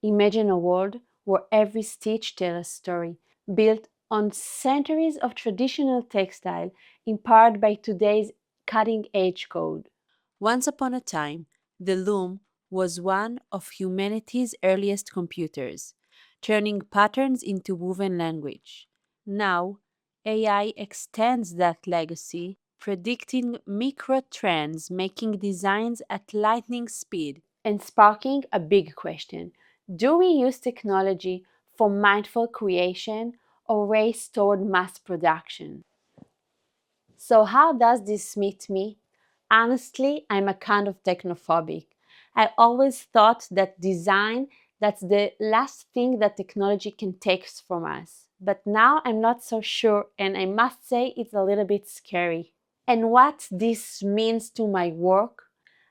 Imagine a world where every stitch tells a story, built on centuries of traditional textile, empowered by today's cutting-edge code. Once upon a time, the loom was one of humanity's earliest computers, turning patterns into woven language. Now, AI extends that legacy, predicting micro trends, making designs at lightning speed, and sparking a big question. Do we use technology for mindful creation or race toward mass production? So, how does this meet me? Honestly, I'm a kind of technophobic. I always thought that design, that's the last thing that technology can take from us. But now I'm not so sure, and I must say it's a little bit scary. And what this means to my work,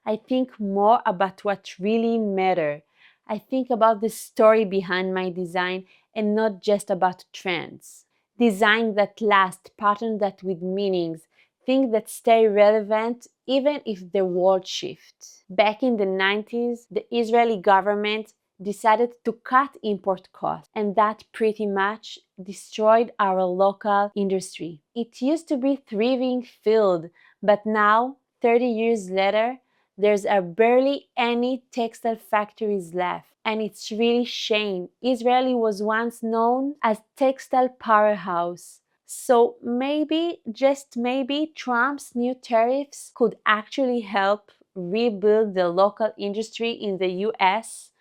I think more about what really matters. I think about the story behind my design and not just about trends. Design that last, pattern that with meanings, things that stay relevant even if the world shifts. Back in the 90s, the Israeli government decided to cut import costs, and that pretty much destroyed our local industry. It used to be thriving field, but now, 30 years later, there's barely any textile factories left. And it's really shame. Israel was once known as textile powerhouse. So maybe, just maybe, Trump's new tariffs could actually help rebuild the local industry in the US.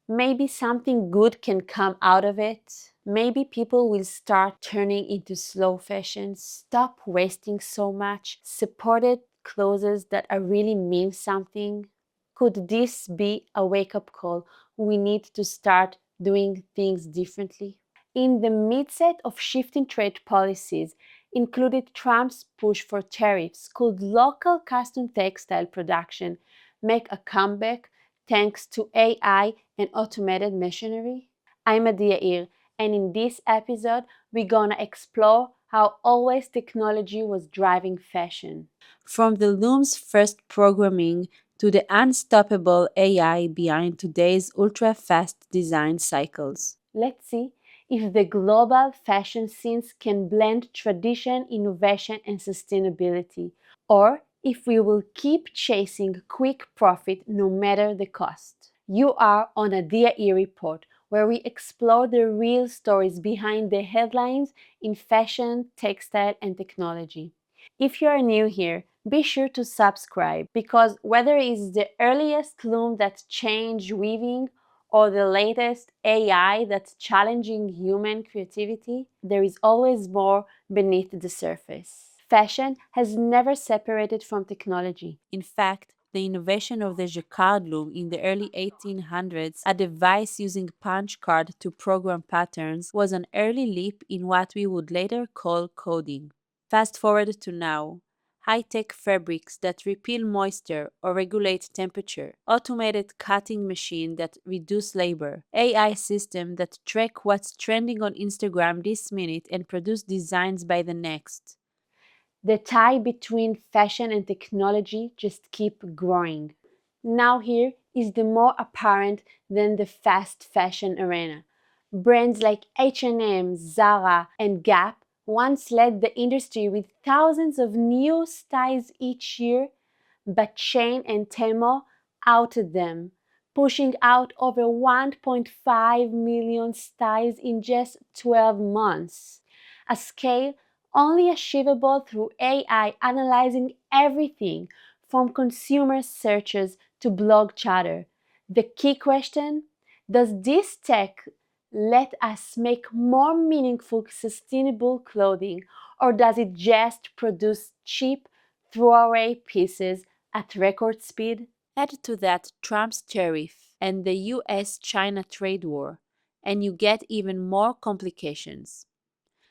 Maybe something good can come out of it. Maybe people will start turning into slow fashion, stop wasting so much, supported clothes that are really mean something. Could this be a wake-up call? We need to start doing things differently. In the midst of shifting trade policies, included Trump's push for tariffs, could local custom textile production make a comeback thanks to AI and automated machinery? I'm Adi Yair, and in this episode, we're gonna explore how always technology was driving fashion. From the loom's first programming to the unstoppable AI behind today's ultra-fast design cycles. Let's see if the global fashion scenes can blend tradition, innovation, and sustainability, or if we will keep chasing quick profit no matter the cost. You are on a Adi Yair report, where we explore the real stories behind the headlines in fashion, textile, and technology. If you are new here, be sure to subscribe because whether it's the earliest loom that changed weaving or the latest AI that's challenging human creativity, there is always more beneath the surface. Fashion has never separated from technology. In fact, the innovation of the jacquard loom in the early 1800s, a device using punch card to program patterns, was an early leap in what we would later call coding. Fast forward to now. High-tech fabrics that repel moisture or regulate temperature, automated cutting machines that reduce labor, AI systems that track what's trending on Instagram this minute and produce designs by the next. The tie between fashion and technology just keeps growing. Now here is the more apparent than the fast fashion arena. Brands like H&M, Zara, and Gap once led the industry with thousands of new styles each year, but Shein and Temu outed them, pushing out over 1.5 million styles in just 12 months, a scale only achievable through AI analyzing everything from consumer searches to blog chatter. The key question: does this tech let us make more meaningful, sustainable clothing, or does it just produce cheap, throwaway pieces at record speed? Add to that Trump's tariff and the US-China trade war, and you get even more complications.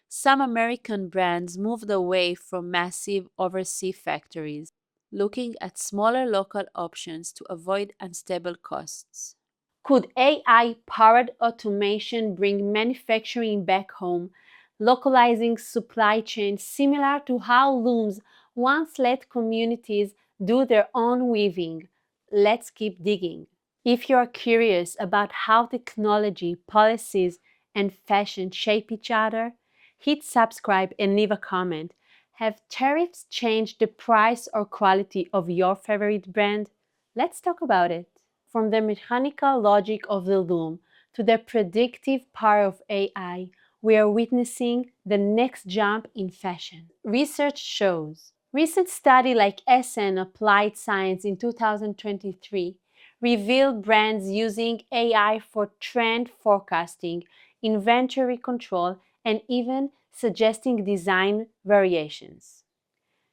Some American brands moved away from massive overseas factories, looking at smaller local options to avoid unstable costs. Could AI-powered automation bring manufacturing back home, localizing supply chains similar to how looms once let communities do their own weaving? Let's keep digging. If you are curious about how technology, policies, and fashion shape each other, hit subscribe and leave a comment. Have tariffs changed the price or quality of your favorite brand? Let's talk about it. From the mechanical logic of the loom to the predictive power of AI, we are witnessing the next jump in fashion. Research shows. Recent study like SN Applied Science in 2023 revealed brands using AI for trend forecasting, inventory control, and even suggesting design variations.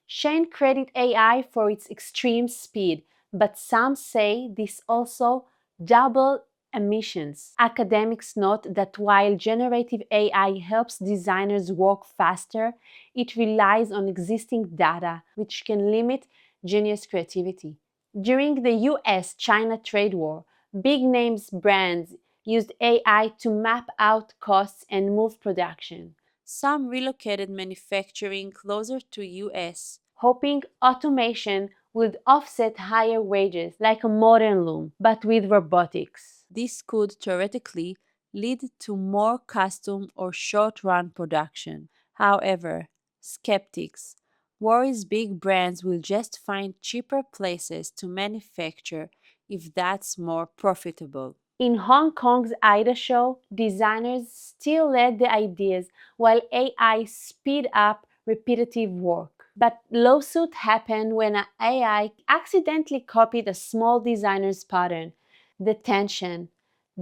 Shein credit AI for its extreme speed, but some say this also double emissions. Academics note that while generative AI helps designers work faster, it relies on existing data, which can limit genius creativity. During the US-China trade war, big names brands used AI to map out costs and move production. Some relocated manufacturing closer to US, hoping automation would offset higher wages like a modern loom, but with robotics. This could theoretically lead to more custom or short-run production. However, skeptics worries big brands will just find cheaper places to manufacture if that's more profitable. In Hong Kong's AIDA show, designers still led the ideas while AI speed up repetitive work. But lawsuit happened when an AI accidentally copied a small designer's pattern. The tension.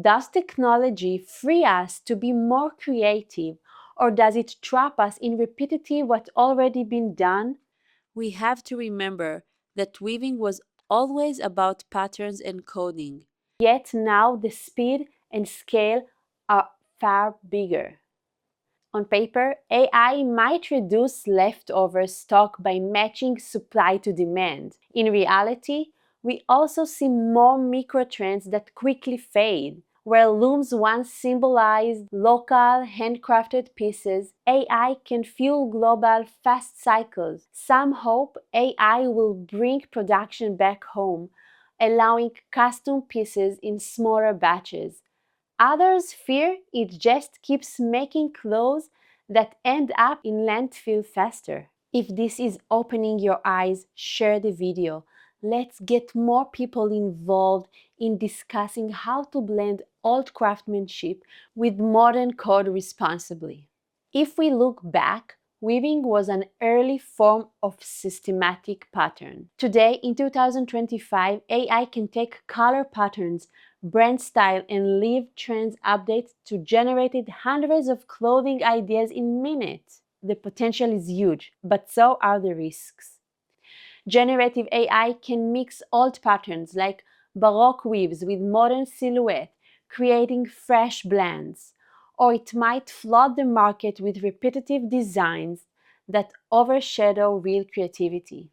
Does technology free us to be more creative, or does it trap us in repetitive what's already been done? We have to remember that weaving was always about patterns and coding. Yet now the speed and scale are far bigger. On paper, AI might reduce leftover stock by matching supply to demand. In reality, we also see more microtrends that quickly fade. Where looms once symbolized local, handcrafted pieces, AI can fuel global fast cycles. Some hope AI will bring production back home, allowing custom pieces in smaller batches. Others fear it just keeps making clothes that end up in landfill faster. If this is opening your eyes, share the video. Let's get more people involved in discussing how to blend old craftsmanship with modern code responsibly. If we look back, weaving was an early form of systematic pattern. Today, in 2025, AI can take color patterns, brand style, and live trends updates to generate hundreds of clothing ideas in minutes. The potential is huge, but so are the risks. Generative AI can mix old patterns like Baroque weaves with modern silhouette, creating fresh blends. Or it might flood the market with repetitive designs that overshadow real creativity.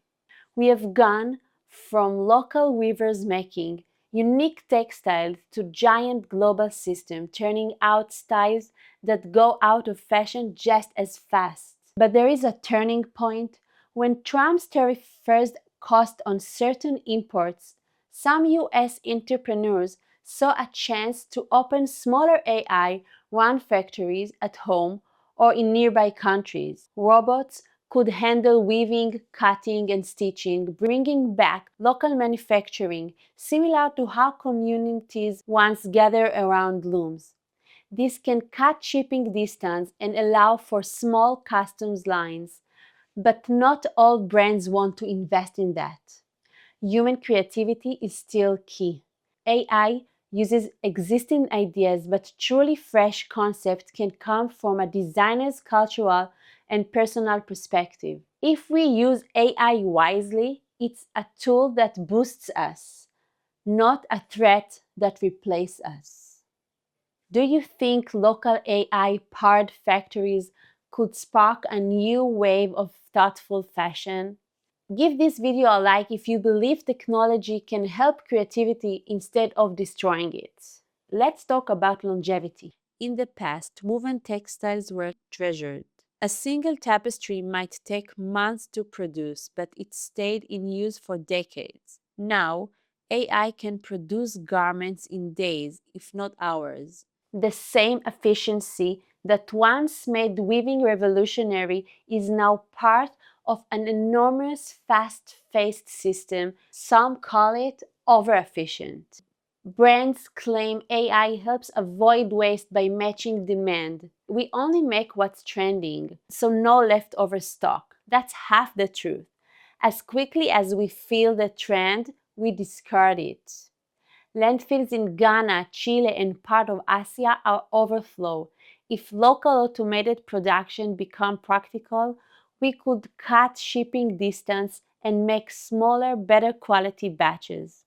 We have gone from local weavers making unique textiles to giant global systems turning out styles that go out of fashion just as fast. But there is a turning point. When Trump's tariff first cost on certain imports, some US entrepreneurs saw a chance to open smaller AI run factories at home or in nearby countries. Robots could handle weaving, cutting, and stitching, bringing back local manufacturing, similar to how communities once gathered around looms. This can cut shipping distance and allow for small customs lines, but not all brands want to invest in that. Human creativity is still key. AI uses existing ideas, but truly fresh concepts can come from a designer's cultural and personal perspective. If we use AI wisely, it's a tool that boosts us, not a threat that replaces us. Do you think local AI-powered factories could spark a new wave of thoughtful fashion? Give this video a like if you believe technology can help creativity instead of destroying it. Let's talk about longevity. In the past, woven textiles were treasured. A single tapestry might take months to produce, but it stayed in use for decades. Now, AI can produce garments in days, if not hours. The same efficiency that once made weaving revolutionary is now part of an enormous fast-paced system. Some call it over-efficient. Brands claim AI helps avoid waste by matching demand. We only make what's trending, so no leftover stock. That's half the truth. As quickly as we feel the trend, we discard it. Landfills in Ghana, Chile, and part of Asia are overflow. If local automated production become practical, we could cut shipping distance and make smaller, better quality batches.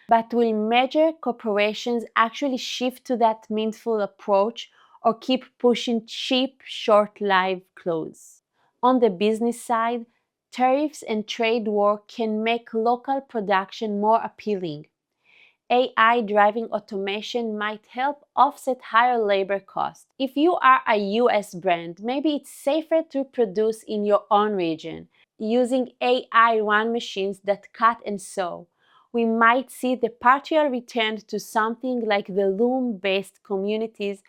But will major corporations actually shift to that mindful approach or keep pushing cheap, short-lived clothes? On the business side, tariffs and trade war can make local production more appealing. AI driving automation might help offset higher labor costs. If you are a US brand, maybe it's safer to produce in your own region, using AI run machines that cut and sew. We might see the partial return to something like the loom-based communities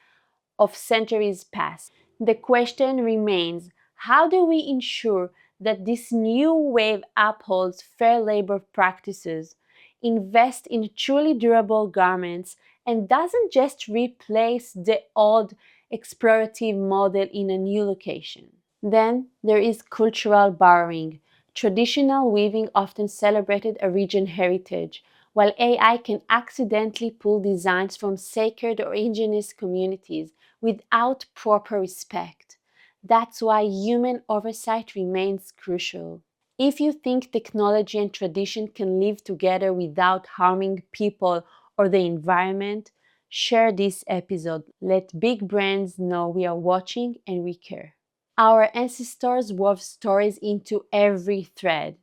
of centuries past. The question remains, how do we ensure that this new wave upholds fair labor practices, invest in truly durable garments, and doesn't just replace the old explorative model in a new location? Then there is cultural borrowing. Traditional weaving often celebrated a region heritage, while AI can accidentally pull designs from sacred or indigenous communities without proper respect. That's why human oversight remains crucial. If you think technology and tradition can live together without harming people or the environment, share this episode. Let big brands know we are watching and we care. Our ancestors wove stories into every thread.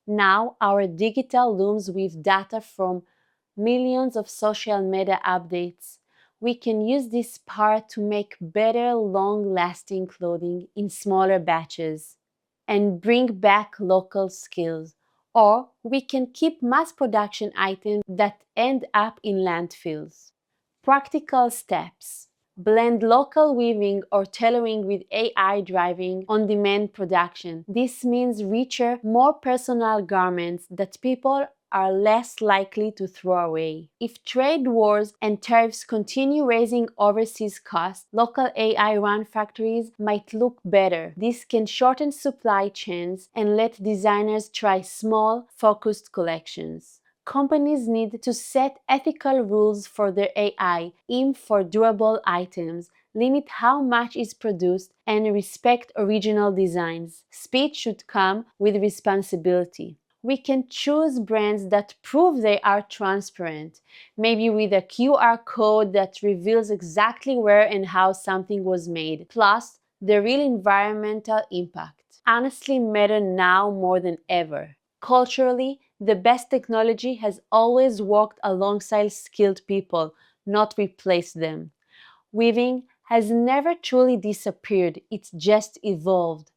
Now, our digital looms with data from millions of social media updates. We can use this power to make better, long-lasting clothing in smaller batches and bring back local skills. Or we can keep mass production items that end up in landfills. Practical steps. Blend local weaving or tailoring with AI driving on-demand production. This means richer, more personal garments that people are less likely to throw away. If trade wars and tariffs continue raising overseas costs, local AI-run factories might look better. This can shorten supply chains and let designers try small, focused collections. Companies need to set ethical rules for their AI, aim for durable items, limit how much is produced, and respect original designs. Speed should come with responsibility. We can choose brands that prove they are transparent, maybe with a QR code that reveals exactly where and how something was made, plus the real environmental impact. Honestly matter now more than ever. Culturally, the best technology has always worked alongside skilled people, not replaced them. Weaving has never truly disappeared, it's just evolved.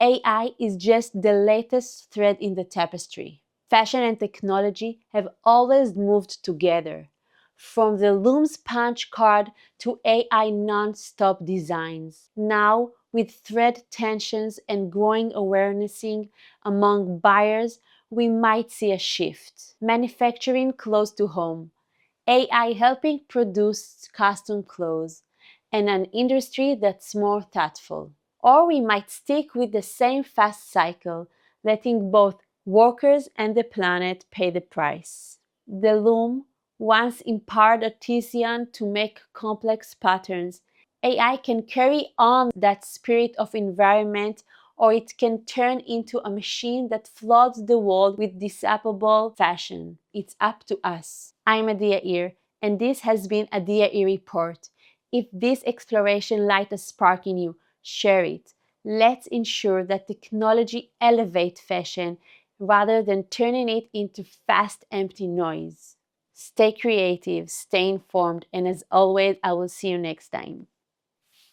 AI is just the latest thread in the tapestry. Fashion and technology have always moved together. From the loom's punch card to AI non-stop designs. Now, with thread tensions and growing awareness among buyers, we might see a shift. Manufacturing close to home, AI helping produce custom clothes, and an industry that's more thoughtful. Or we might stick with the same fast cycle, letting both workers and the planet pay the price. The loom once empowered artisans to make complex patterns. AI can carry on that spirit of environment, or it can turn into a machine that floods the world with disapproval fashion. It's up to us. I'm Adi Yair, and this has been Adi Yair Report. If this exploration light a spark in you, share it. Let's ensure that technology elevates fashion rather than turning it into fast, empty noise. Stay creative, stay informed, and as always, I will see you next time.